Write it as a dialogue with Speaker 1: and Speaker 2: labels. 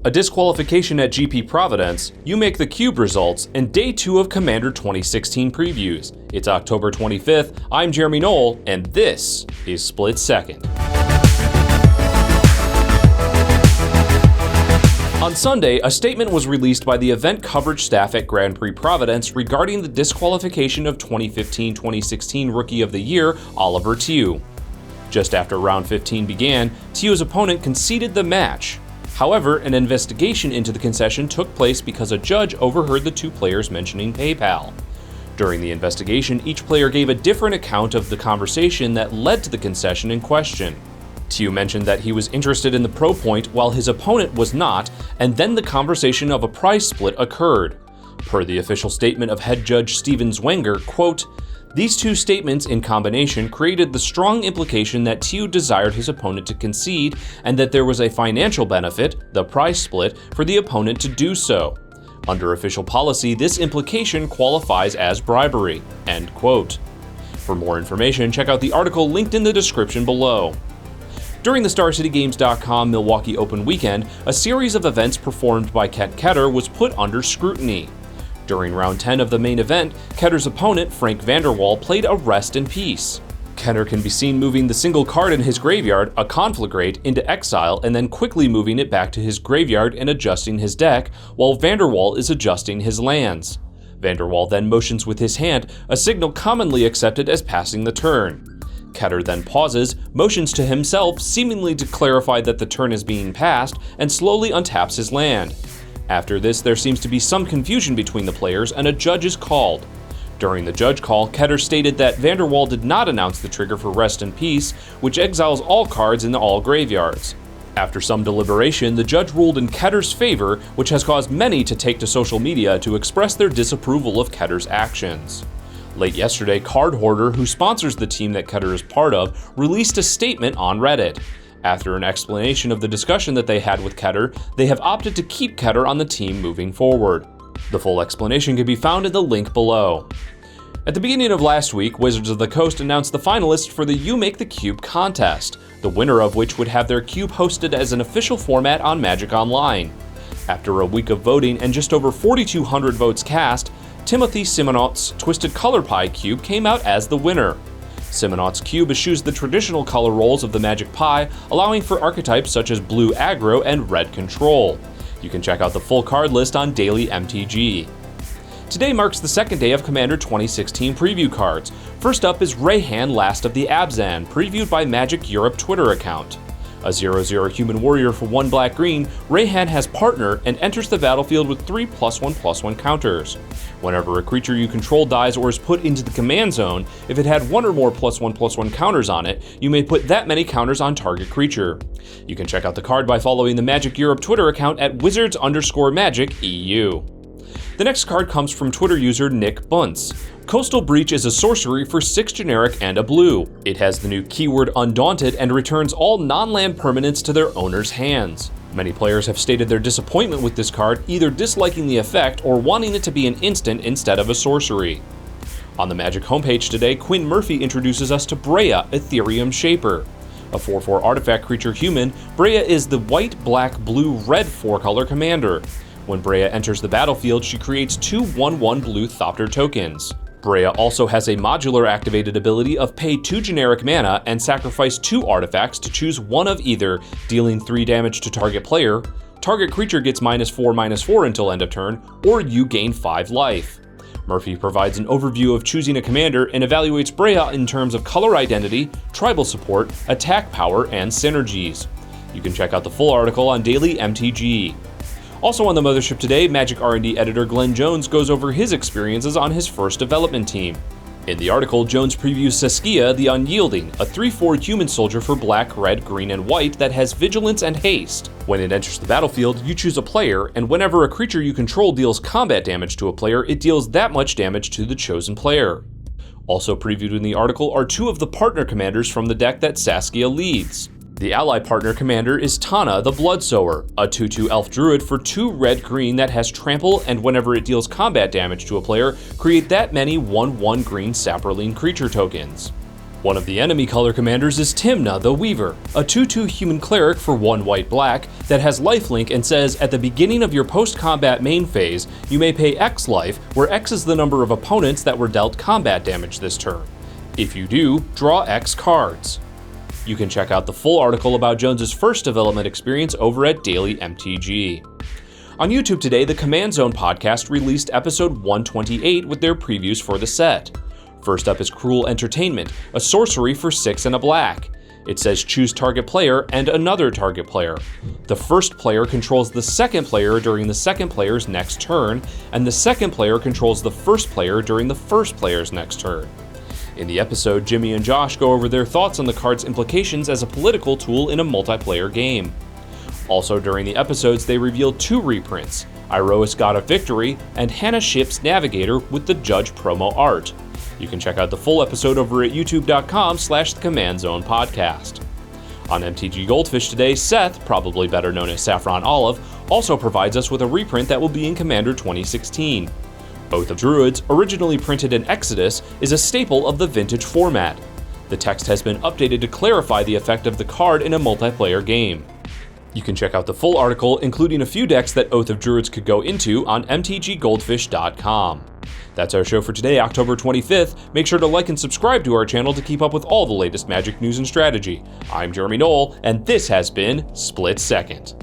Speaker 1: A disqualification at GP Providence, You Make the Cube results, and Day 2 of Commander 2016 previews. It's October 25th, I'm Jeremy Knoll, and this is Split Second. On Sunday, a statement was released by the event coverage staff at Grand Prix Providence regarding the disqualification of 2015-2016 Rookie of the Year, Oliver Tew. Just after round 15 began, Tew's opponent conceded the match. However, an investigation into the concession took place because a judge overheard the two players mentioning PayPal. During the investigation, each player gave a different account of the conversation that led to the concession in question. Tew mentioned that he was interested in the pro point while his opponent was not, and then the conversation of a prize split occurred. Per the official statement of head judge Steven Zwenger, quote, "These two statements in combination created the strong implication that Tew desired his opponent to concede and that there was a financial benefit, the prize split, for the opponent to do so. Under official policy, this implication qualifies as bribery." End quote. For more information, check out the article linked in the description below. During the StarCityGames.com Milwaukee Open weekend, a series of events performed by Ket Ketter was put under scrutiny. During round 10 of the main event, Ketter's opponent, Frank Vanderwall, played a Rest in Peace. Ketter can be seen moving the single card in his graveyard, a Conflagrate, into exile and then quickly moving it back to his graveyard and adjusting his deck, while Vanderwall is adjusting his lands. Vanderwall then motions with his hand, a signal commonly accepted as passing the turn. Ketter then pauses, motions to himself, seemingly to clarify that the turn is being passed, and slowly untaps his land. After this, there seems to be some confusion between the players, and a judge is called. During the judge call, Ketter stated that Vanderwall did not announce the trigger for Rest in Peace, which exiles all cards in all graveyards. After some deliberation, the judge ruled in Ketter's favor, which has caused many to take to social media to express their disapproval of Ketter's actions. Late yesterday, Card Hoarder, who sponsors the team that Ketter is part of, released a statement on Reddit. After an explanation of the discussion that they had with Ketter, they have opted to keep Ketter on the team moving forward. The full explanation can be found in the link below. At the beginning of last week, Wizards of the Coast announced the finalists for the You Make the Cube contest, the winner of which would have their cube hosted as an official format on Magic Online. After a week of voting and just over 4,200 votes cast, Timothy Simonot's Twisted Color Pie cube came out as the winner. Simonot's cube eschews the traditional color roles of the Magic Pie, allowing for archetypes such as blue aggro and red control. You can check out the full card list on Daily MTG. Today marks the second day of Commander 2016 preview cards. First up is Rayhan Last of the Abzan, previewed by Magic Europe Twitter account. A 0/0 human warrior for 1 black-green, Rayhan has Partner and enters the battlefield with 3 +1/+1 counters. Whenever a creature you control dies or is put into the command zone, if it had 1 or more +1/+1 counters on it, you may put that many counters on target creature. You can check out the card by following the Magic Europe Twitter account at Wizards_Magic EU. The next card comes from Twitter user Nick Bunce. Coastal Breach is a sorcery for 6 generic and a blue. It has the new keyword Undaunted and returns all non-land permanents to their owner's hands. Many players have stated their disappointment with this card, either disliking the effect or wanting it to be an instant instead of a sorcery. On the Magic homepage today, Quinn Murphy introduces us to Brea, Ethereum Shaper. A 4/4 artifact creature human, Brea is the white, black, blue, red 4-color commander. When Brea enters the battlefield, she creates 2 1/1 blue Thopter tokens. Brea also has a modular activated ability of pay 2 generic mana and sacrifice 2 artifacts to choose one of either, dealing 3 damage to target player, target creature gets -4/-4 until end of turn, or you gain 5 life. Murphy provides an overview of choosing a commander and evaluates Brea in terms of color identity, tribal support, attack power, and synergies. You can check out the full article on Daily MTG. Also on the mothership today, Magic R&D editor Glenn Jones goes over his experiences on his first development team. In the article, Jones previews Saskia the Unyielding, a 3/4 human soldier for black, red, green, and white that has vigilance and haste. When it enters the battlefield, you choose a player, and whenever a creature you control deals combat damage to a player, it deals that much damage to the chosen player. Also previewed in the article are 2 of the partner commanders from the deck that Saskia leads. The ally partner commander is Tana the Bloodsower, a 2/2 elf druid for 2 red-green that has trample, and whenever it deals combat damage to a player, create that many 1/1 green Saproline creature tokens. One of the enemy color commanders is Timna the Weaver, a 2/2 human cleric for 1 white-black that has lifelink and says at the beginning of your post-combat main phase, you may pay X life, where X is the number of opponents that were dealt combat damage this turn. If you do, draw X cards. You can check out the full article about Jones's first development experience over at Daily MTG. On YouTube today, the Command Zone podcast released episode 128 with their previews for the set. First up is Cruel Entertainment, a sorcery for 6 and a black. It says choose target player and another target player. The first player controls the second player during the second player's next turn, and the second player controls the first player during the first player's next turn. In the episode, Jimmy and Josh go over their thoughts on the card's implications as a political tool in a multiplayer game. Also during the episodes, they revealed 2 reprints, Iroas God of Victory and Hannah Ship's Navigator with the Judge promo art. You can check out the full episode over at youtube.com/theCommandZonePodcast. On MTG Goldfish today, Seth, probably better known as Saffron Olive, also provides us with a reprint that will be in Commander 2016. Oath of Druids, originally printed in Exodus, is a staple of the vintage format. The text has been updated to clarify the effect of the card in a multiplayer game. You can check out the full article, including a few decks that Oath of Druids could go into, on mtggoldfish.com. That's our show for today, October 25th. Make sure to like and subscribe to our channel to keep up with all the latest Magic news and strategy. I'm Jeremy Knoll, and this has been Split Second.